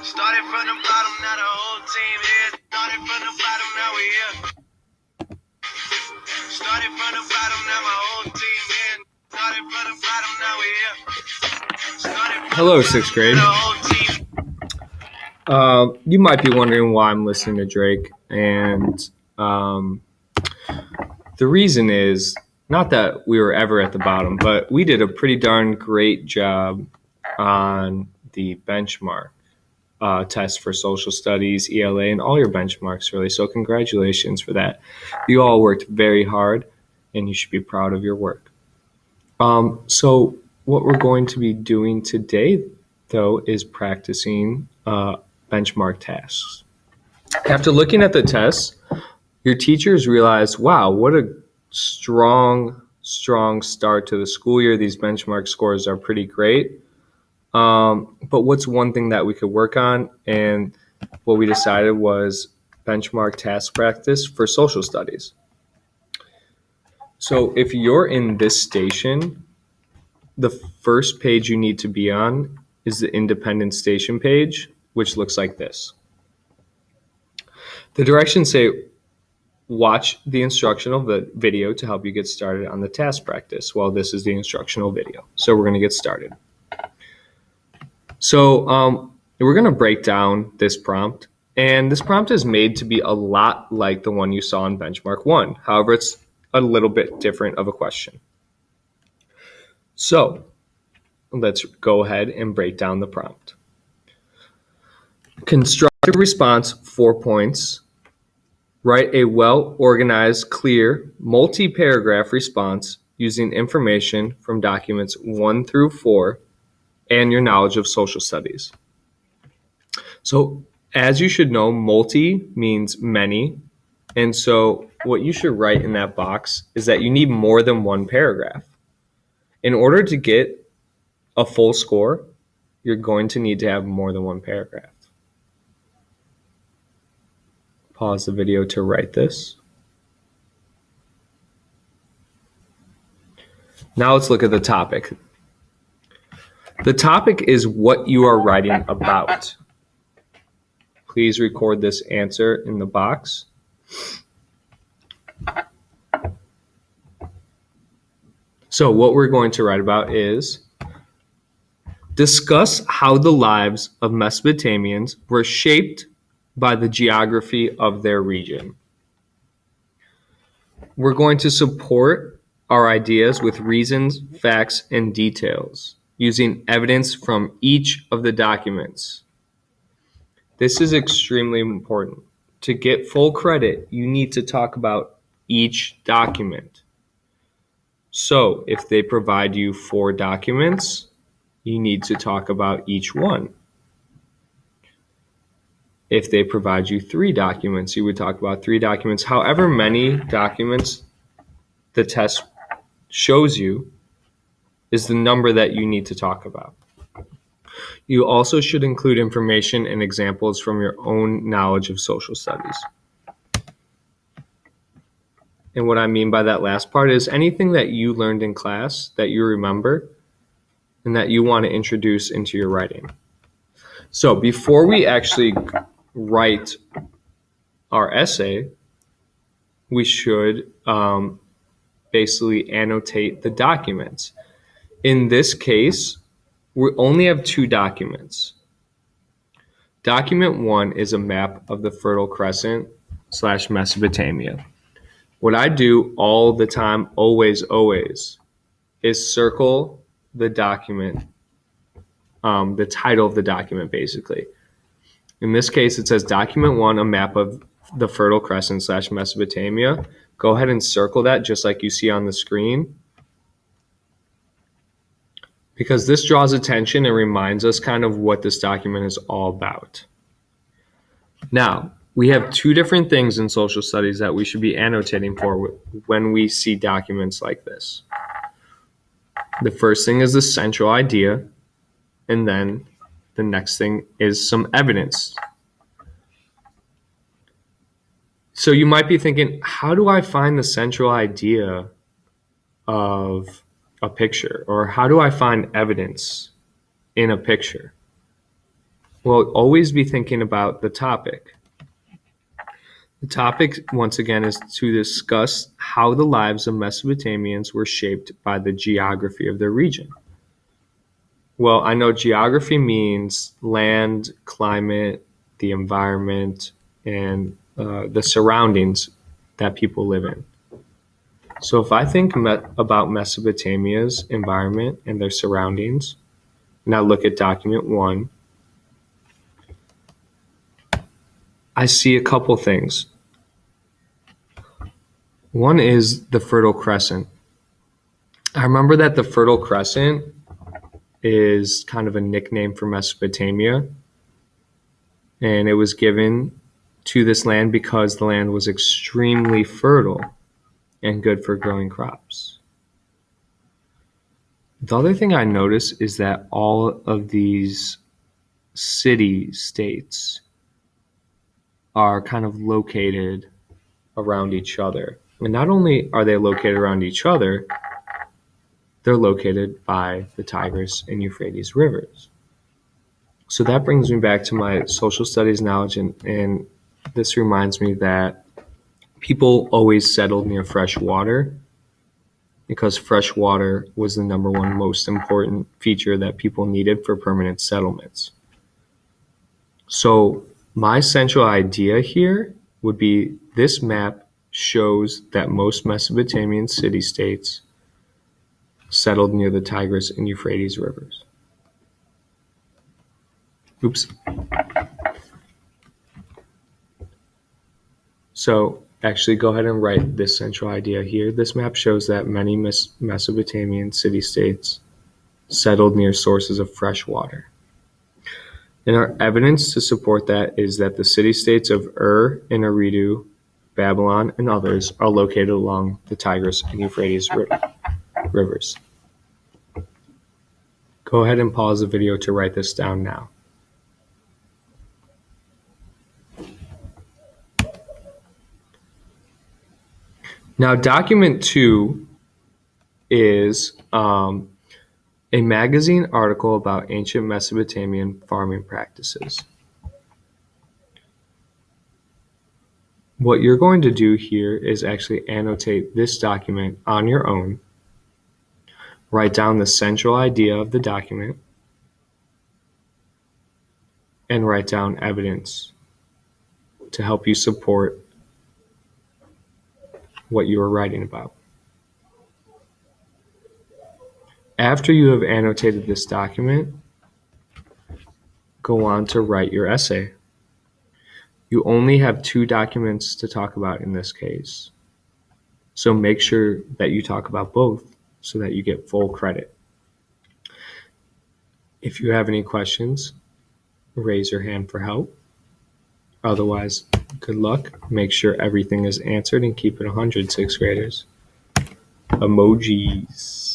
Started from the bottom, now the whole team here. Started from the bottom, now we here. Started from the bottom, now my whole team here. Started from the bottom, now we here. Hello, sixth grade. You might be wondering why I'm listening to Drake, and the reason is not that we were ever at the bottom, but we did a pretty darn great job on the benchmark test for social studies, ELA, and all your benchmarks, really. So congratulations for that. You all worked very hard, and you should be proud of your work. So what we're going to be doing today, though, is practicing benchmark tasks. After looking at the tests, your teachers realized, wow, what a strong start to the school year. These benchmark scores are pretty great. But what's one thing that we could work on? And what we decided was benchmark task practice for social studies. So if you're in this station, the first page you need to be on is the independent station page, which looks like this. The directions say, watch the instructional video to help you get started on the task practice. Well, this is the instructional video. So we're going to get started. So we're going to break down this prompt. And this prompt is made to be a lot like the one you saw in Benchmark 1. However, it's a little bit different of a question. So let's go ahead and break down the prompt. Constructive response, 4 points. Write a well-organized, clear, multi-paragraph response using information from documents 1 through 4 and your knowledge of social studies. So as you should know, multi means many. And so what you should write in that box is that you need more than one paragraph. In order to get a full score, you're going to need to have more than one paragraph. Pause the video to write this. Now let's look at the topic. The topic is what you are writing about. Please record this answer in the box. So what we're going to write about is discuss how the lives of Mesopotamians were shaped by the geography of their region. We're going to support our ideas with reasons, facts, and details using evidence from each of the documents. This is extremely important. To get full credit, you need to talk about each document. So if they provide you 4 documents, you need to talk about each one. If they provide you 3 documents, you would talk about 3 documents. However many documents the test shows you is the number that you need to talk about. You also should include information and examples from your own knowledge of social studies. And what I mean by that last part is anything that you learned in class that you remember and that you want to introduce into your writing. So before we actually write our essay, we should basically annotate the documents. In this case, we only have 2 documents. Document 1 is a map of the Fertile Crescent / Mesopotamia. What I do all the time, always, is circle the document, the title of the document, basically. In this case, it says Document 1, a map of the Fertile Crescent / Mesopotamia. Go ahead and circle that just like you see on the screen, because this draws attention and reminds us kind of what this document is all about. Now, we have 2 different things in social studies that we should be annotating for when we see documents like this. The first thing is the central idea, and then the next thing is some evidence. So you might be thinking, how do I find the central idea of a picture? Or how do I find evidence in a picture? Well, always be thinking about the topic. The topic, once again, is to discuss how the lives of Mesopotamians were shaped by the geography of their region. Well, I know geography means land, climate, the environment, and the surroundings that people live in. So if I think about Mesopotamia's environment and their surroundings, and I look at document 1, I see a couple things. One is the Fertile Crescent. I remember that the Fertile Crescent is kind of a nickname for Mesopotamia, and it was given to this land because the land was extremely fertile and good for growing crops. The other thing I noticed is that all of these city-states are kind of located around each other. And not only are they located around each other, they're located by the Tigris and Euphrates rivers. So that brings me back to my social studies knowledge, and this reminds me that people always settled near fresh water because fresh water was the number one most important feature that people needed for permanent settlements. So my central idea here would be this map shows that most Mesopotamian city-states settled near the Tigris and Euphrates rivers. Oops. So actually go ahead and write this central idea here. This map shows that many Mesopotamian city-states settled near sources of fresh water. And our evidence to support that is that the city-states of Ur and Eridu, Babylon, and others are located along the Tigris and Euphrates rivers. Go ahead and pause the video to write this down now. Now, document 2 is a magazine article about ancient Mesopotamian farming practices. What you're going to do here is actually annotate this document on your own, write down the central idea of the document, and write down evidence to help you support what you are writing about. After you have annotated this document, go on to write your essay. You only have 2 documents to talk about in this case, so make sure that you talk about both so that you get full credit. If you have any questions, raise your hand for help. Otherwise, good luck. Make sure everything is answered and keep it 100, 6th graders. Emojis.